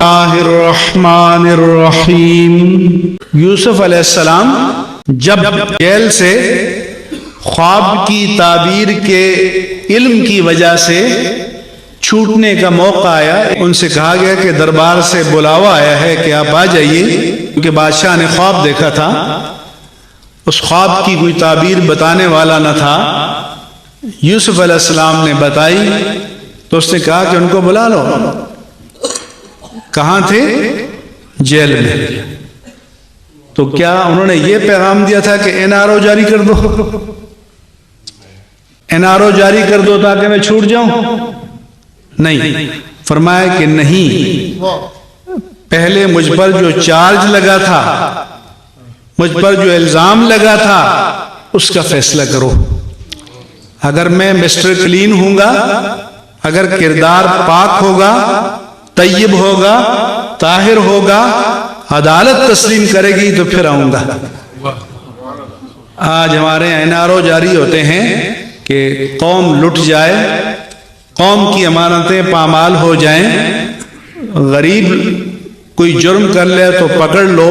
اللہ الرحمن الرحیم۔ یوسف علیہ السلام جب جیل سے خواب کی تعبیر کے علم کی وجہ سے چھوٹنے کا موقع آیا، ان سے کہا گیا کہ دربار سے بلاوا آیا ہے کہ آپ آ جائیے، کیونکہ بادشاہ نے خواب دیکھا تھا، اس خواب کی کوئی تعبیر بتانے والا نہ تھا۔ یوسف علیہ السلام نے بتائی تو اس نے کہا کہ ان کو بلا لو۔ کہاں تھے؟ جیل میں۔ تو کیا انہوں نے یہ پیغام دیا تھا کہ NRO جاری کر دو، NRO جاری کر دو تاکہ میں چھوٹ جاؤں؟ نہیں، فرمایا کہ نہیں، پہلے مجھ پر جو چارج لگا تھا، مجھ پر جو الزام لگا تھا، اس کا فیصلہ کرو۔ اگر میں مسٹر کلین ہوں گا، اگر کردار پاک ہوگا، طیب ہوگا، طاہر ہوگا، عدالت تسلیم کرے گی تو پھر آؤں گا۔ آج ہمارے NRO جاری ہوتے ہیں کہ قوم لٹ جائے، قوم کی امانتیں پامال ہو جائیں، غریب کوئی جرم کر لے تو پکڑ لو،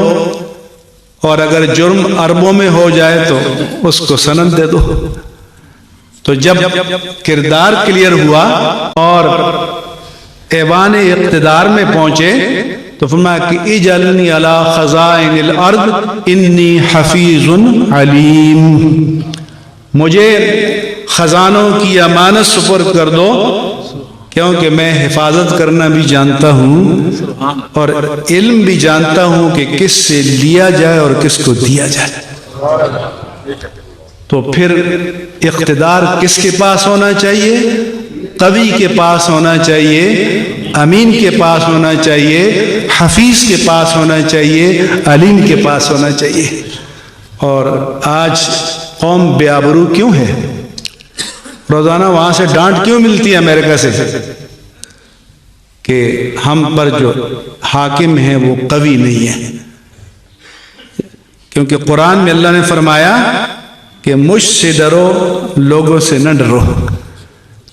اور اگر جرم اربوں میں ہو جائے تو اس کو سند دے دو۔ تو جب کردار کلیئر ہوا اور ایوان اقتدار میں پہنچے تو فرمایا کہ اجعلنی علی خزائن الارض انی حفیظ علیم، مجھے خزانوں کی امانت سپرد کر دو، کیونکہ میں حفاظت کرنا بھی جانتا ہوں اور علم بھی جانتا ہوں کہ کس سے لیا جائے اور کس کو دیا جائے۔ تو پھر اقتدار کس کے پاس ہونا چاہیے؟ قوی کے پاس ہونا چاہیے، امین کے پاس ہونا چاہیے، حفیظ کے پاس ہونا چاہیے، علیم کے پاس ہونا چاہیے۔ اور آج قوم بے آبرو کیوں ہے؟ روزانہ وہاں سے ڈانٹ کیوں ملتی ہے امریکہ سے؟ کہ ہم پر جو حاکم ہیں وہ قوی نہیں ہے۔ کیونکہ قرآن میں اللہ نے فرمایا کہ مجھ سے ڈرو، لوگوں سے نہ ڈرو۔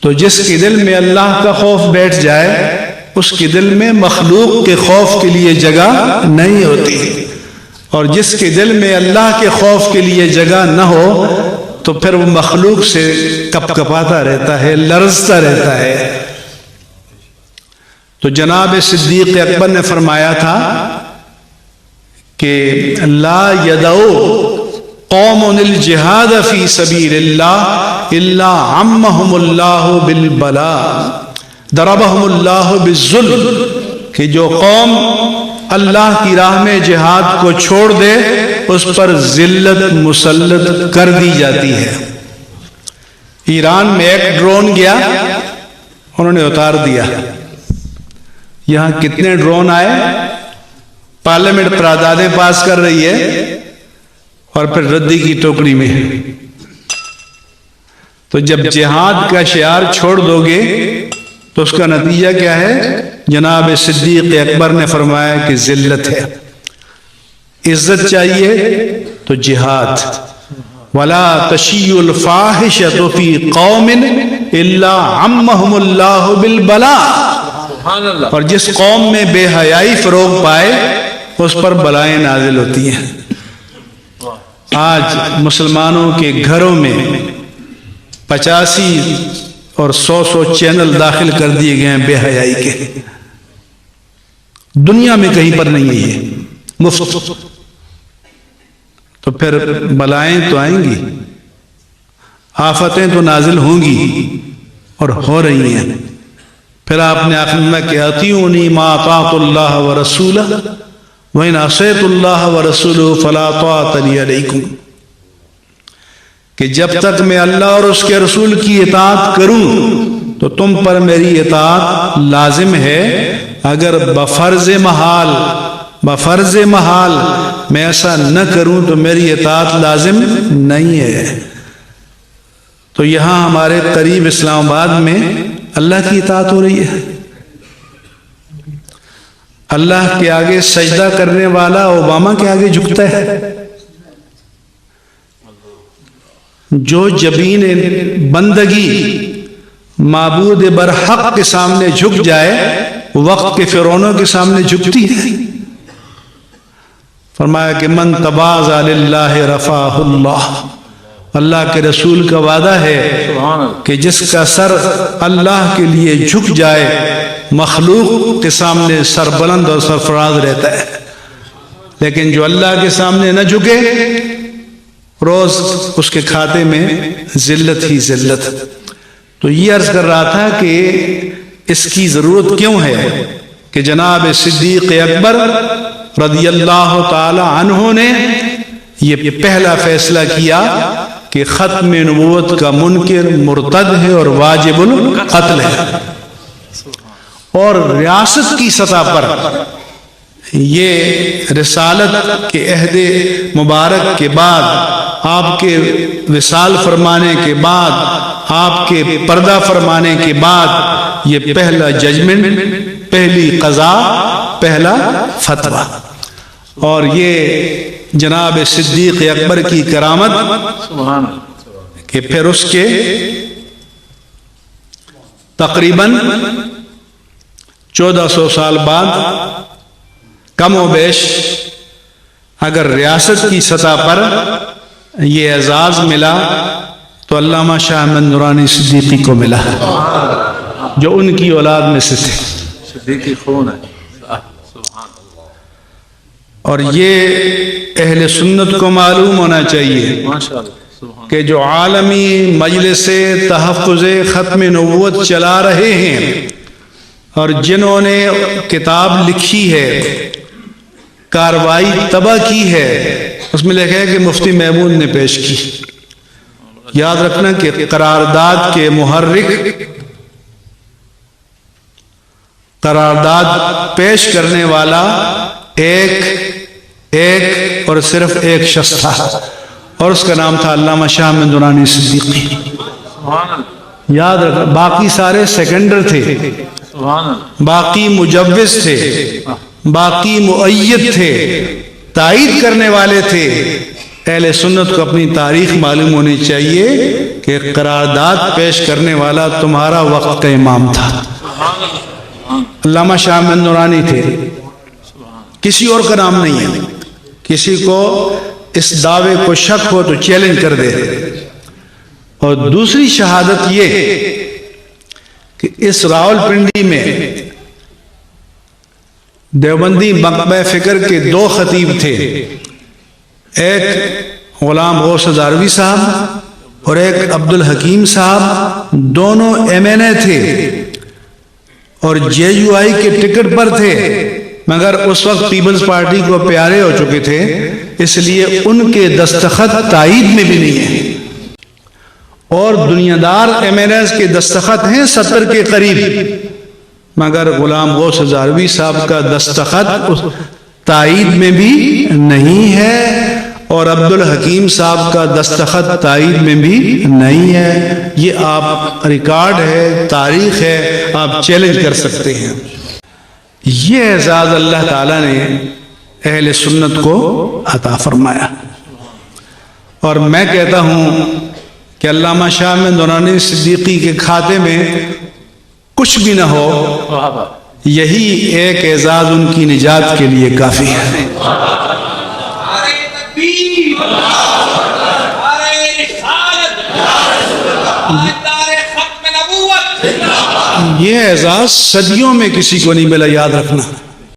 تو جس کے دل میں اللہ کا خوف بیٹھ جائے، اس کے دل میں مخلوق کے خوف کے لیے جگہ نہیں ہوتی، اور جس کے دل میں اللہ کے خوف کے لیے جگہ نہ ہو تو پھر وہ مخلوق سے کپ کپاتا رہتا ہے، لرزتا رہتا ہے۔ تو جناب صدیق اکبر نے فرمایا تھا کہ لا يدعو قوم الجہاد فی سبیل اللہ الا عمہم اللہ بالبلاء ضربہم اللہ بالذل، کہ جو قوم اللہ کی راہ میں جہاد کو چھوڑ دے اس پر ذلت مسلط کر دی جاتی ہے۔ ایران میں ایک ڈرون گیا، انہوں نے اتار دیا۔ یہاں کتنے ڈرون آئے؟ پارلیمنٹ قراردادیں پاس کر رہی ہے اور پھر ردی کی ٹوکری میں۔ تو جب جہاد کا شعار چھوڑ دو گے تو اس کا نتیجہ کیا ہے؟ جناب صدیق اکبر نے فرمایا کہ ذلت ہے۔ عزت چاہیے تو جہاد۔ وَلَا تَشِيُّ الْفَاحِشَةُ فِي قَوْمٍ إِلَّا عَمَّهُمُ اللَّهُ بِالْبَلَاءِ، اور جس قوم میں بے حیائی فروغ پائے اس پر بلائیں نازل ہوتی ہیں۔ آج مسلمانوں کے گھروں میں 85 اور 100 چینل داخل کر دیے گئے ہیں بے حیائی کے۔ دنیا میں کہیں پر نہیں ہے یہ، مفت۔ تو پھر بلائیں تو آئیں گی، آفتیں تو نازل ہوں گی اور ہو رہی ہیں۔ پھر آپ نے آخر میں کہ اطیعونی ما اطعت اللہ ورسولہ وَإِنْ عَصَيْتُ اللَّهَ وَرَسُولَهُ فَلَا طَاعَةَ لِي عَلَيْكُمْ، کہ جب تک میں اللہ اور اس کے رسول کی اطاعت کروں تو تم پر میری اطاعت لازم ہے، اگر بفرض محال میں ایسا نہ کروں تو میری اطاعت لازم نہیں ہے۔ تو یہاں ہمارے قریب اسلام آباد میں اللہ کی اطاعت ہو رہی ہے۔ اللہ کے آگے سجدہ کرنے والا اوباما کے آگے جھکتا ہے۔ جو جبین بندگی معبود برحق کے سامنے جھک جائے وقت کے فرعونوں کے سامنے جھکتی ہے؟ فرمایا کہ من تواضع للہ رفعہ اللہ، اللہ کے رسول کا وعدہ ہے کہ جس کا سر اللہ کے لیے جھک جائے مخلوق کے سامنے سر بلند اور سرفراز رہتا ہے، لیکن جو اللہ کے سامنے نہ جھکے روز اس کے کھاتے میں ذلت ہی ذلت۔ تو یہ عرض کر رہا تھا کہ اس کی ضرورت کیوں ہے کہ جناب صدیق اکبر رضی اللہ تعالی عنہ نے یہ پہلا فیصلہ کیا کہ ختم نبوت کا منکر مرتد ہے اور واجب القتل ہے، اور ریاست کی سطح پر یہ رسالت کے عہد مبارک کے بعد، آپ کے وصال فرمانے کے بعد، آپ کے پردہ فرمانے کے بعد یہ پہلا ججمنٹ، پہلی قضا، پہلا فتویٰ، اور یہ جناب صدیق اکبر کی کرامت کہ پھر اس کے تقریباً 1400 سال بعد کم و بیش اگر ریاست کی سطح پر یہ اعزاز ملا تو علامہ شاہ احمد نورانی صدیقی کو ملا جو ان کی اولاد میں سے تھے، صدیقی خون ہے۔ اور یہ اہل سنت کو معلوم ہونا چاہیے کہ جو عالمی مجلس تحفظ ختم نبوت چلا رہے ہیں اور جنہوں نے کتاب لکھی ہے، کاروائی تباہ کی ہے، اس میں لکھا ہے کہ مفتی محمود نے پیش کی۔ یاد رکھنا کہ قرارداد کے محرک، قرارداد پیش کرنے والا ایک اور صرف ایک شخص تھا، اور اس کا نام تھا علامہ شاہ احمد نورانی صدیقی۔ یاد رکھنا، باقی سارے سیکنڈر تھے، باقی مجوز تھے، باقی مؤید تھے، تائید کرنے والے تھے۔ اہل سنت کو اپنی تاریخ معلوم ہونی چاہیے کہ قرارداد پیش کرنے والا تمہارا وقت کا امام تھا، علامہ شاہ احمد نورانی تھے، کسی اور کا نام نہیں ہے۔ کسی کو اس دعوے کو شک ہو تو چیلنج کر دے۔ اور دوسری شہادت یہ کہ اس راولپنڈی میں دیوبندی مکتبہ فکر کے 2 خطیب تھے، ایک غلام غوث ہزاروی صاحب اور ایک عبد الحکیم صاحب، دونوں MNA تھے اور JUI کے ٹکٹ پر تھے، مگر اس وقت پیپلز پارٹی کو پیارے ہو چکے تھے، اس لیے ان کے دستخط تائید میں بھی نہیں ہے، اور دنیا دار MNAs کے دستخط ہیں 70 کے قریب، مگر غلام غوث ہزاروی صاحب کا دستخط تائید میں بھی نہیں ہے، اور عبد الحکیم صاحب کا دستخط تائید میں بھی نہیں ہے۔ یہ آپ ریکارڈ ہے، تاریخ ہے، آپ چیلنج کر سکتے ہیں۔ یہ اعزاز اللہ تعالیٰ نے اہل سنت کو عطا فرمایا، اور میں کہتا ہوں کہ علامہ شاہ احمد نورانی صدیقی کے کھاتے میں کچھ بھی نہ ہو، یہی ایک اعزاز ان کی نجات کے لیے کافی ہے۔ یہ اعزاز صدیوں میں کسی کو نہیں ملا، یاد رکھنا۔